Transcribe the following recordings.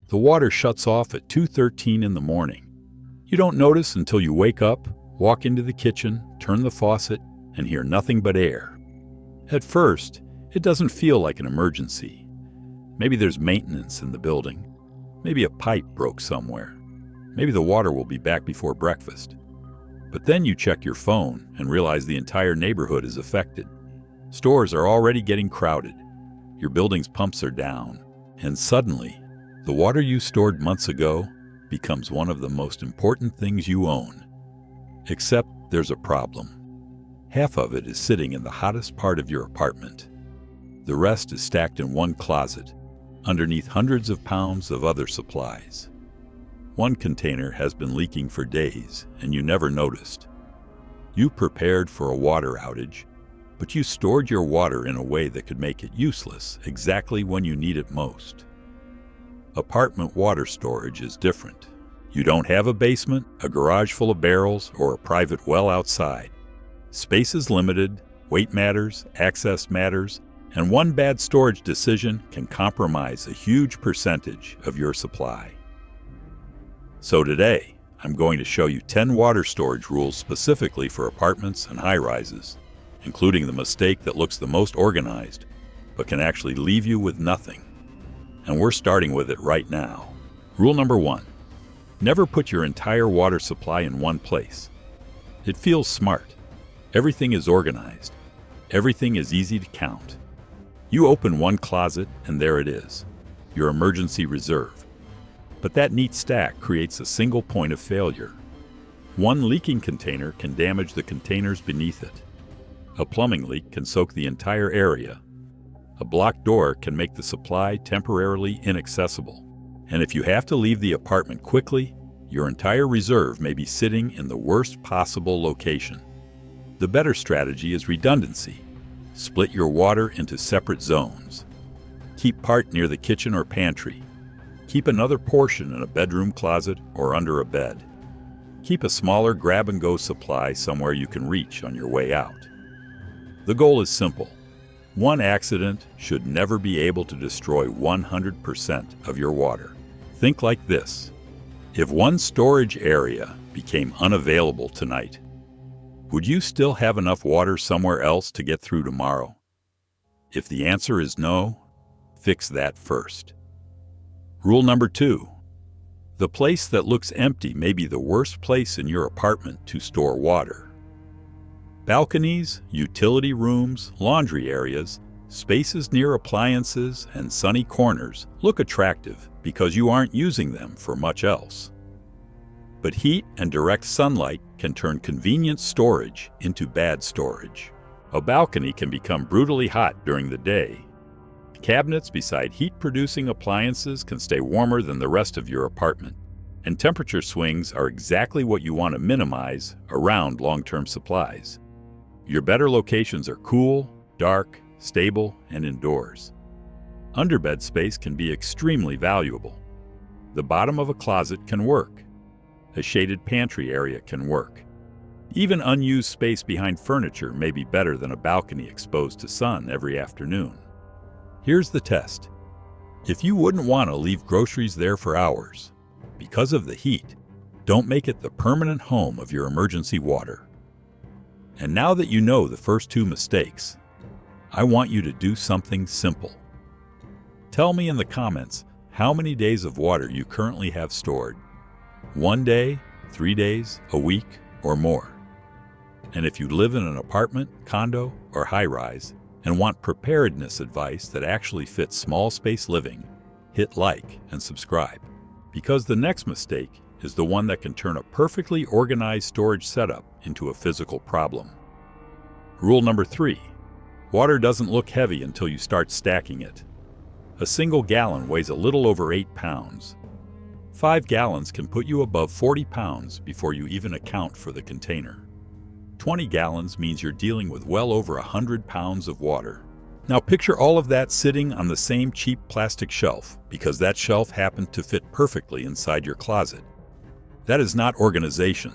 The water shuts off at 2:13 in the morning. You don't notice until you wake up, walk into the kitchen, turn the faucet, and hear nothing but air. At first, it doesn't feel like an emergency. Maybe there's maintenance in the building. Maybe a pipe broke somewhere. Maybe the water will be back before breakfast. But then you check your phone and realize the entire neighborhood is affected. Stores are already getting crowded. Your building's pumps are down. And suddenly, the water you stored months ago becomes one of the most important things you own. Except there's a problem. Half of it is sitting in the hottest part of your apartment. The rest is stacked in one closet, underneath hundreds of pounds of other supplies. One container has been leaking for days, and you never noticed. You prepared for a water outage, but you stored your water in a way that could make it useless exactly when you need it most. Apartment water storage is different. You don't have a basement, a garage full of barrels, or a private well outside. Space is limited, weight matters, access matters, and one bad storage decision can compromise a huge percentage of your supply. So today, I'm going to show you 10 water storage rules specifically for apartments and high-rises, including the mistake that looks the most organized, but can actually leave you with nothing. And we're starting with it right now. Rule number 1. Never put your entire water supply in one place. It feels smart. Everything is organized. Everything is easy to count. You open one closet and there it is, your emergency reserve. But that neat stack creates a single point of failure. One leaking container can damage the containers beneath it. A plumbing leak can soak the entire area. A blocked door can make the supply temporarily inaccessible. And if you have to leave the apartment quickly, your entire reserve may be sitting in the worst possible location. The better strategy is redundancy. Split your water into separate zones. Keep part near the kitchen or pantry. Keep another portion in a bedroom closet or under a bed. Keep a smaller grab-and-go supply somewhere you can reach on your way out. The goal is simple. One accident should never be able to destroy 100% of your water. Think like this. If one storage area became unavailable tonight, would you still have enough water somewhere else to get through tomorrow? If the answer is no, fix that first. Rule number 2. The place that looks empty may be the worst place in your apartment to store water. Balconies, utility rooms, laundry areas, spaces near appliances, and sunny corners look attractive because you aren't using them for much else. But heat and direct sunlight can turn convenient storage into bad storage. A balcony can become brutally hot during the day. Cabinets beside heat-producing appliances can stay warmer than the rest of your apartment, and temperature swings are exactly what you want to minimize around long-term supplies. Your better locations are cool, dark, stable, and indoors. Underbed space can be extremely valuable. The bottom of a closet can work. A shaded pantry area can work. Even unused space behind furniture may be better than a balcony exposed to sun every afternoon. Here's the test. If you wouldn't want to leave groceries there for hours, because of the heat, don't make it the permanent home of your emergency water. And now that you know the first 2 mistakes, I want you to do something simple. Tell me in the comments how many days of water you currently have stored. 1 day, 3 days, a week, or more. And if you live in an apartment, condo, or high-rise, and want preparedness advice that actually fits small space living, hit like and subscribe. Because the next mistake is the one that can turn a perfectly organized storage setup into a physical problem. Rule number 3. Water doesn't look heavy until you start stacking it. A single gallon weighs a little over 8 pounds. 5 gallons can put you above 40 pounds before you even account for the container. 20 gallons means you're dealing with well over 100 pounds of water. Now picture all of that sitting on the same cheap plastic shelf because that shelf happened to fit perfectly inside your closet. That is not organization.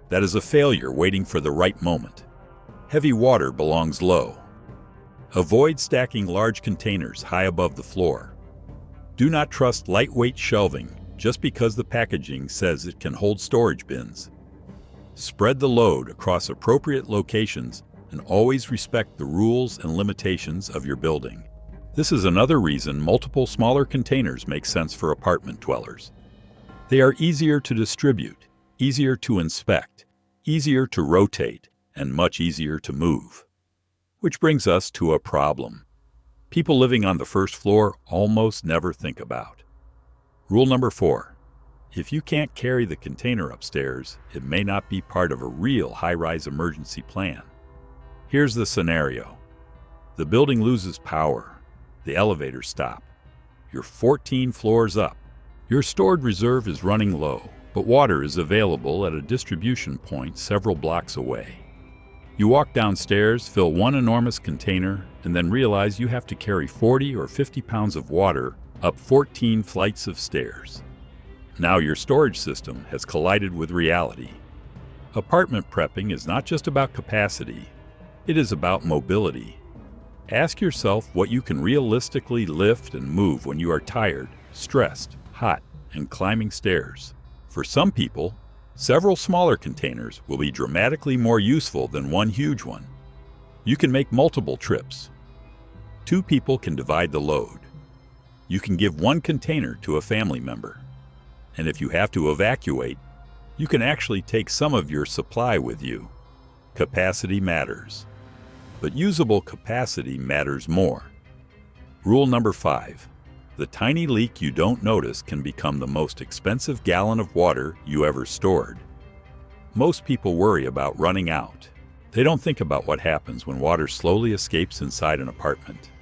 That is a failure waiting for the right moment. Heavy water belongs low. Avoid stacking large containers high above the floor. Do not trust lightweight shelving just because the packaging says it can hold storage bins. Spread the load across appropriate locations and always respect the rules and limitations of your building. This is another reason multiple smaller containers make sense for apartment dwellers. They are easier to distribute, easier to inspect, easier to rotate, and much easier to move. Which brings us to a problem people living on the first floor almost never think about. Rule number 4. If you can't carry the container upstairs, it may not be part of a real high-rise emergency plan. Here's the scenario. The building loses power. The elevators stop. You're 14 floors up. Your stored reserve is running low, but water is available at a distribution point several blocks away. You walk downstairs, fill one enormous container, and then realize you have to carry 40 or 50 pounds of water up 14 flights of stairs. Now your storage system has collided with reality. Apartment prepping is not just about capacity, it is about mobility. Ask yourself what you can realistically lift and move when you are tired, stressed, hot, and climbing stairs. For some people, several smaller containers will be dramatically more useful than one huge one. You can make multiple trips. 2 people can divide the load. You can give one container to a family member. And if you have to evacuate, you can actually take some of your supply with you. Capacity matters. But usable capacity matters more. Rule number 5. The tiny leak you don't notice can become the most expensive gallon of water you ever stored. Most people worry about running out. They don't think about what happens when water slowly escapes inside an apartment.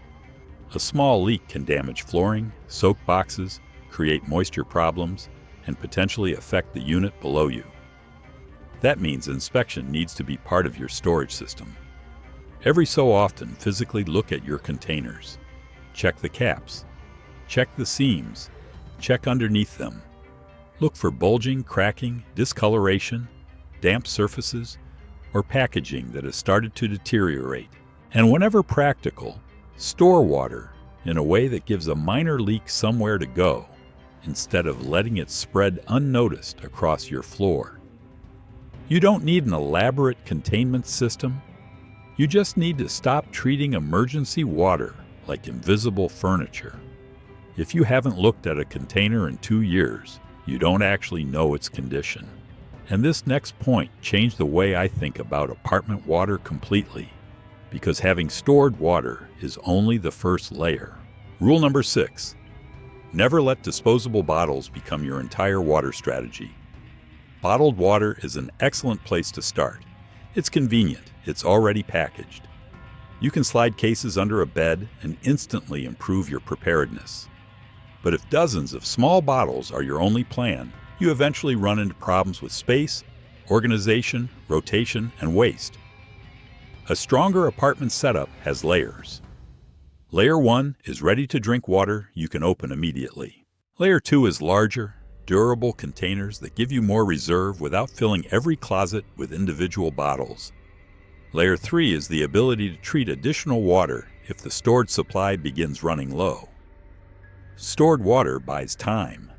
A small leak can damage flooring, soak boxes, create moisture problems, and potentially affect the unit below you. That means inspection needs to be part of your storage system. Every so often, physically look at your containers. Check the caps. Check the seams. Check underneath them. Look for bulging, cracking, discoloration, damp surfaces, or packaging that has started to deteriorate. And whenever practical, store water in a way that gives a minor leak somewhere to go, instead of letting it spread unnoticed across your floor. You don't need an elaborate containment system. You just need to stop treating emergency water like invisible furniture. If you haven't looked at a container in 2 years, you don't actually know its condition. And this next point changed the way I think about apartment water completely, because having stored water is only the first layer. Rule number 6. Never let disposable bottles become your entire water strategy. Bottled water is an excellent place to start. It's convenient, it's already packaged. You can slide cases under a bed and instantly improve your preparedness. But if dozens of small bottles are your only plan, you eventually run into problems with space, organization, rotation, and waste. A stronger apartment setup has layers. Layer 1 is ready-to-drink water you can open immediately. Layer 2 is larger, durable containers that give you more reserve without filling every closet with individual bottles. Layer 3 is the ability to treat additional water if the stored supply begins running low. Stored water buys time.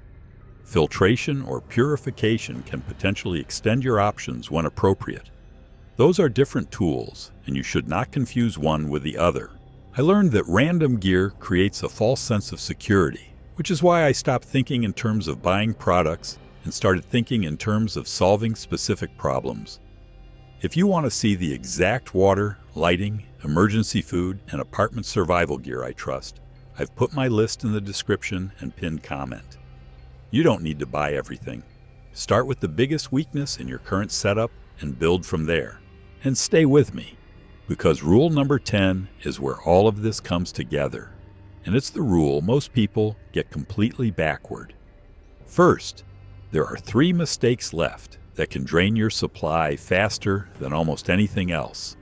Filtration or purification can potentially extend your options when appropriate. Those are different tools, and you should not confuse one with the other. I learned that random gear creates a false sense of security, which is why I stopped thinking in terms of buying products and started thinking in terms of solving specific problems. If you want to see the exact water, lighting, emergency food, and apartment survival gear I trust, I've put my list in the description and pinned comment. You don't need to buy everything. Start with the biggest weakness in your current setup and build from there. And stay with me, because rule number 10 is where all of this comes together. And it's the rule most people get completely backward. First, there are 3 mistakes left that can drain your supply faster than almost anything else.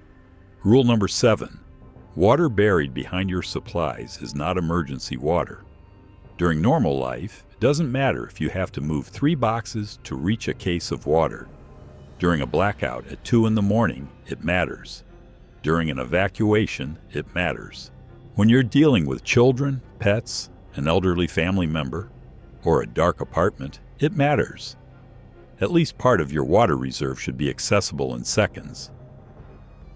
Rule number 7. Water buried behind your supplies is not emergency water. During normal life, it doesn't matter if you have to move 3 boxes to reach a case of water. During a blackout at 2 in the morning, it matters. During an evacuation, it matters. When you're dealing with children, pets, an elderly family member, or a dark apartment, it matters. At least part of your water reserve should be accessible in seconds.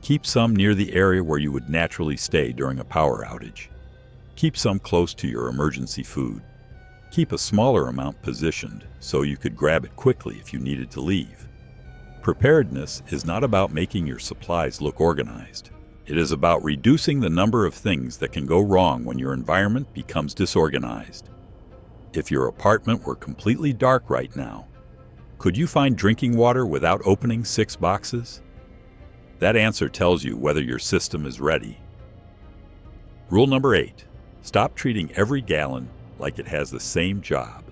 Keep some near the area where you would naturally stay during a power outage. Keep some close to your emergency food. Keep a smaller amount positioned so you could grab it quickly if you needed to leave. Preparedness is not about making your supplies look organized. It is about reducing the number of things that can go wrong when your environment becomes disorganized. If your apartment were completely dark right now, could you find drinking water without opening 6 boxes? That answer tells you whether your system is ready. Rule number 8. Stop treating every gallon like it has the same job.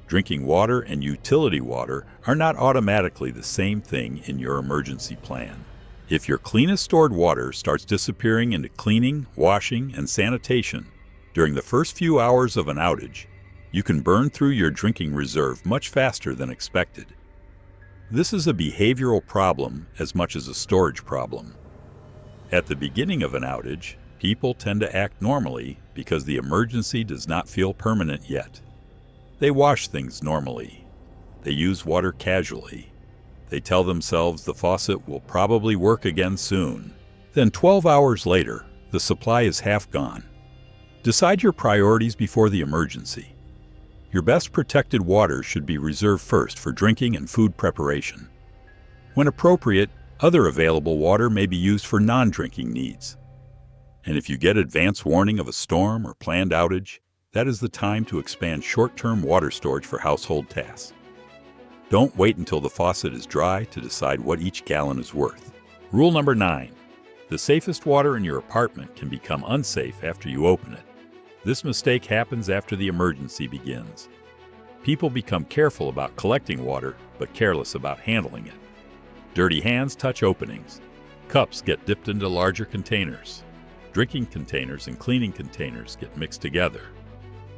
Drinking water and utility water are not automatically the same thing in your emergency plan. If your cleanest stored water starts disappearing into cleaning, washing, and sanitation during the first few hours of an outage, you can burn through your drinking reserve much faster than expected. This is a behavioral problem as much as a storage problem. At the beginning of an outage, people tend to act normally because the emergency does not feel permanent yet. They wash things normally. They use water casually. They tell themselves the faucet will probably work again soon. Then 12 hours later, the supply is half gone. Decide your priorities before the emergency. Your best protected water should be reserved first for drinking and food preparation. When appropriate, other available water may be used for non-drinking needs. And if you get advance warning of a storm or planned outage, that is the time to expand short-term water storage for household tasks. Don't wait until the faucet is dry to decide what each gallon is worth. Rule number 9. The safest water in your apartment can become unsafe after you open it. This mistake happens after the emergency begins. People become careful about collecting water, but careless about handling it. Dirty hands touch openings. Cups get dipped into larger containers. Drinking containers and cleaning containers get mixed together.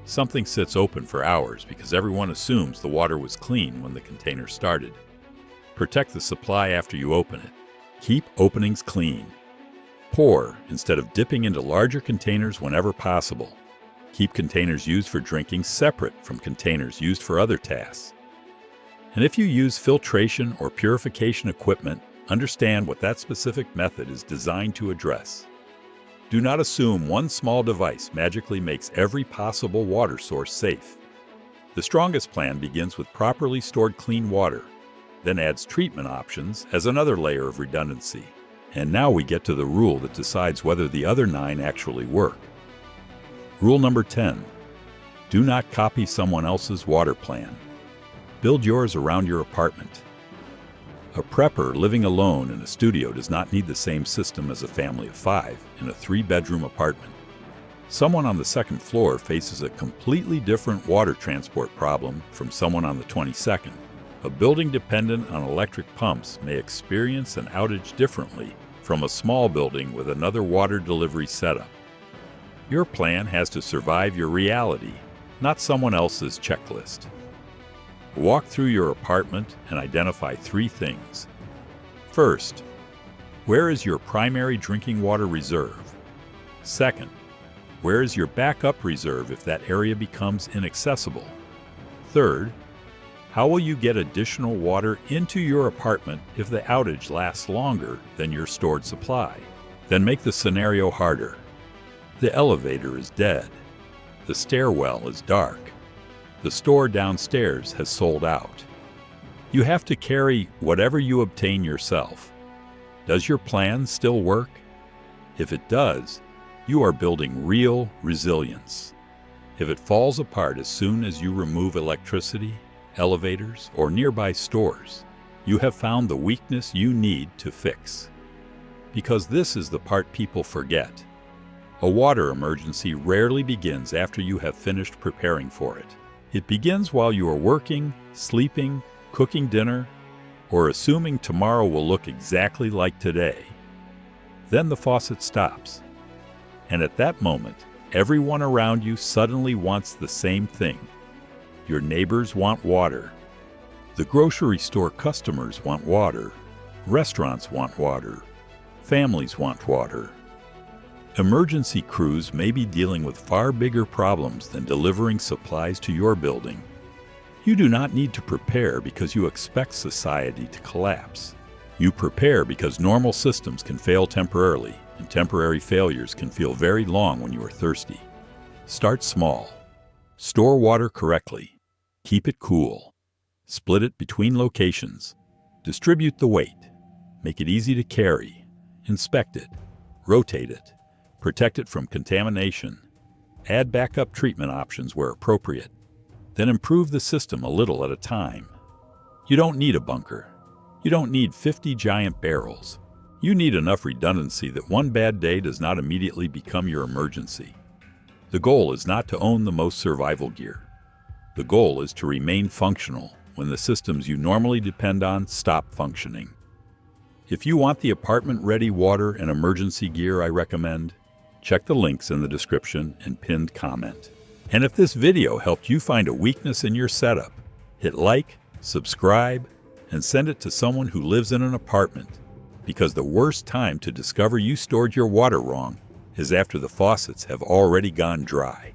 Something sits open for hours because everyone assumes the water was clean when the container started. Protect the supply after you open it. Keep openings clean. Pour instead of dipping into larger containers whenever possible. Keep containers used for drinking separate from containers used for other tasks. And if you use filtration or purification equipment, understand what that specific method is designed to address. Do not assume one small device magically makes every possible water source safe. The strongest plan begins with properly stored clean water, then adds treatment options as another layer of redundancy. And now we get to the rule that decides whether the other 9 actually work. Rule number 10. Do not copy someone else's water plan. Build yours around your apartment. A prepper living alone in a studio does not need the same system as a family of 5 in a 3-bedroom apartment. Someone on the 2nd floor faces a completely different water transport problem from someone on the 22nd. A building dependent on electric pumps may experience an outage differently from a small building with another water delivery setup. Your plan has to survive your reality, not someone else's checklist. Walk through your apartment and identify 3 things. First, where is your primary drinking water reserve? Second, where is your backup reserve if that area becomes inaccessible? Third, how will you get additional water into your apartment if the outage lasts longer than your stored supply? Then make the scenario harder. The elevator is dead. The stairwell is dark. The store downstairs has sold out. You have to carry whatever you obtain yourself. Does your plan still work? If it does, you are building real resilience. If it falls apart as soon as you remove electricity, elevators, or nearby stores, you have found the weakness you need to fix. Because this is the part people forget. A water emergency rarely begins after you have finished preparing for it. It begins while you are working, sleeping, cooking dinner, or assuming tomorrow will look exactly like today. Then the faucet stops. And at that moment, everyone around you suddenly wants the same thing. Your neighbors want water. The grocery store customers want water. Restaurants want water. Families want water. Emergency crews may be dealing with far bigger problems than delivering supplies to your building. You do not need to prepare because you expect society to collapse. You prepare because normal systems can fail temporarily, and temporary failures can feel very long when you are thirsty. Start small. Store water correctly. Keep it cool. Split it between locations. Distribute the weight. Make it easy to carry. Inspect it. Rotate it. Protect it from contamination. Add backup treatment options where appropriate. Then improve the system a little at a time. You don't need a bunker. You don't need 50 giant barrels. You need enough redundancy that one bad day does not immediately become your emergency. The goal is not to own the most survival gear. The goal is to remain functional when the systems you normally depend on stop functioning. If you want the apartment-ready water and emergency gear I recommend, check the links in the description and pinned comment. And if this video helped you find a weakness in your setup, hit like, subscribe, and send it to someone who lives in an apartment, because the worst time to discover you stored your water wrong is after the faucets have already gone dry.